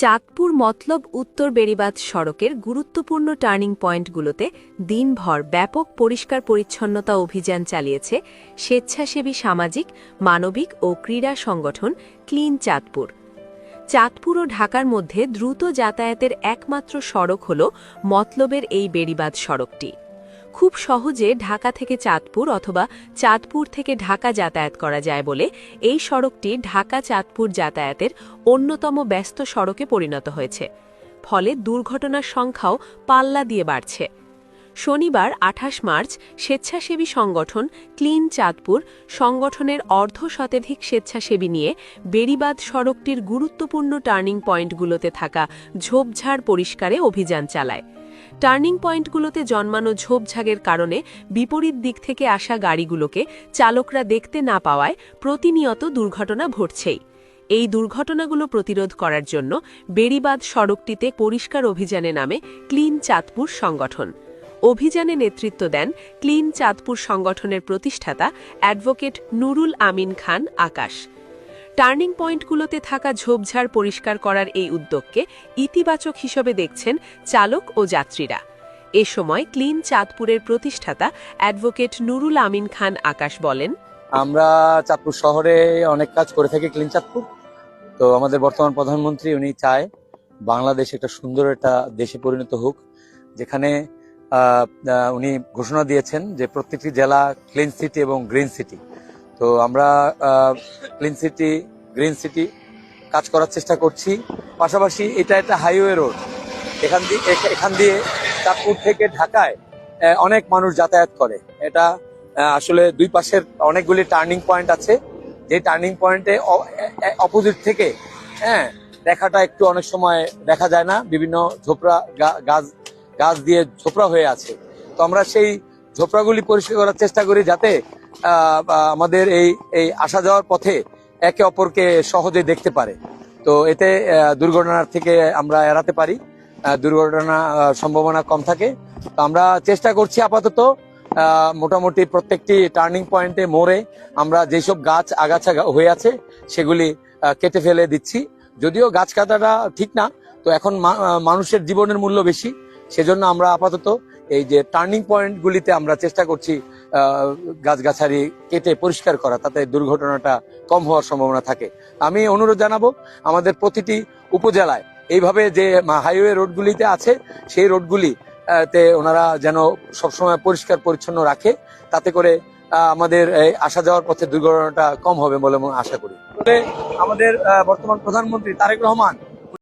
চাঁদপুর মতলব উত্তর বেড়িবাঁধ সড়কের গুরুত্বপূর্ণ টার্নিং পয়েন্টগুলোতে দিনভর ব্যাপক পরিষ্কার পরিচ্ছন্নতা অভিযান চালিয়েছে স্বেচ্ছাসেবী সামাজিক, মানবিক ও ক্রীড়া সংগঠন ক্লিন চাঁদপুর। চাঁদপুর ও ঢাকার মধ্যে দ্রুত যাতায়াতের একমাত্র সড়ক হল মতলবের এই বেড়িবাঁধ সড়কটি। খুব সহজে ঢাকা থেকে চাঁদপুর অথবা চাঁদপুর থেকে ঢাকা যাতায়াত করা যায় বলে এই সড়কটি ঢাকা চাঁদপুর যাতায়াতের অন্যতম ব্যস্ত সড়কে পরিণত হয়েছে। ফলে দুর্ঘটনার সংখ্যাও পাল্লা দিয়ে বাড়ছে। শনিবার ২৮ মার্চ স্বেচ্ছাসেবী সংগঠন ক্লিন চাঁদপুর সংগঠনের অর্ধশতাধিক স্বেচ্ছাসেবী নিয়ে বেড়িবাঁধ সড়কটির গুরুত্বপূর্ণ টার্নিং পয়েন্টগুলোতে থাকা ঝোপঝাড় পরিষ্কারে অভিযান চালায়। টার্নিং পয়েন্টগুলোতে জন্মানো ঝোপঝাড়ের কারণে বিপরীত দিক থেকে আসা গাড়িগুলোকে চালকরা দেখতে না পাওয়ায় প্রতিনিয়ত দুর্ঘটনা ঘটছেই। এই দুর্ঘটনাগুলো প্রতিরোধ করার জন্য বেড়িবাঁধ সড়কটিতে পরিষ্কার অভিযানে নামে ক্লিন চাঁদপুর সংগঠন। অভিযানে নেতৃত্ব দেন ক্লিন চাঁদপুর সংগঠনের প্রতিষ্ঠাতা অ্যাডভোকেট নুরুল আমিন খান আকাশ। টার্নিং পয়েন্টগুলোতে থাকা ঝোপঝাড় পরিষ্কার করার এই উদ্যোগকে ইতিবাচক হিসেবে দেখছেন চালক ও যাত্রীরা। এ সময় ক্লিন চাঁদপুরের প্রতিষ্ঠাতা অ্যাডভোকেট নুরুল আমিন খান আকাশ বলেন, আমরা চাঁদপুর শহরে অনেক কাজ করে থাকি ক্লিন চাঁদপুর। তো আমাদের বর্তমান প্রধানমন্ত্রী উনি চায় বাংলাদেশ একটা সুন্দর একটা দেশে পরিণত হোক, যেখানে উনি ঘোষণা দিয়েছেন যে প্রত্যেকটি জেলা ক্লিন সিটি এবং গ্রিন সিটি। তো আমরা ক্লিন সিটি, গ্রিন সিটি কাজ করার চেষ্টা করছি। পাশাপাশি এটা একটা হাইওয়ে রোড, এখান দিয়ে চাঁদপুর থেকে ঢাকায় অনেক মানুষ যাতায়াত করে। এটা আসলে দুই পাশের অনেকগুলি টার্নিং পয়েন্ট আছে, যে টার্নিং পয়েন্টে অপোজিট থেকে দেখাটা একটু অনেক সময় দেখা যায় না, বিভিন্ন ঝোপড়া গাছ দিয়ে ঝোপড়া হয়ে আছে। তো আমরা সেই ঝোপড়াগুলি পরিষ্কার করার চেষ্টা করি যাতে আমাদের এই আসা যাওয়ার পথে একে অপরকে সহজে দেখতে পারে। তো এতে দুর্ঘটনার থেকে আমরা এড়াতে পারি, দুর্ঘটনা সম্ভাবনা কম থাকে। তো আমরা চেষ্টা করছি আপাতত মোটামুটি প্রত্যেকটি টার্নিং পয়েন্টে মোড়ে আমরা যেসব গাছ আগাছা হয়ে আছে সেগুলি কেটে ফেলে দিচ্ছি। যদিও গাছ কাটাটা ঠিক না, তো এখন মানুষের জীবনের মূল্য বেশি, সেজন্য আমরা আপাতত এই যে টার্নিং পয়েন্ট গুলিতে আমরা চেষ্টা করছি গাছগাছালি কেটে পরিষ্কার করা, তাতে দুর্ঘটনাটা কম হওয়ার সম্ভাবনা থাকে। আমি অনুরোধ জানাবো আমাদের প্রতিটি উপজেলায় এইভাবে যে হাইওয়ে রোডগুলিতে আছে সেই রোডগুলি তে ওনারা যেন সবসময় পরিষ্কার পরিচ্ছন্ন রাখে, তাতে করে আমাদের আসা যাওয়ার পথে দুর্ঘটনাটা কম হবে বলে আশা করি। আমাদের বর্তমান প্রধানমন্ত্রী তারেক রহমান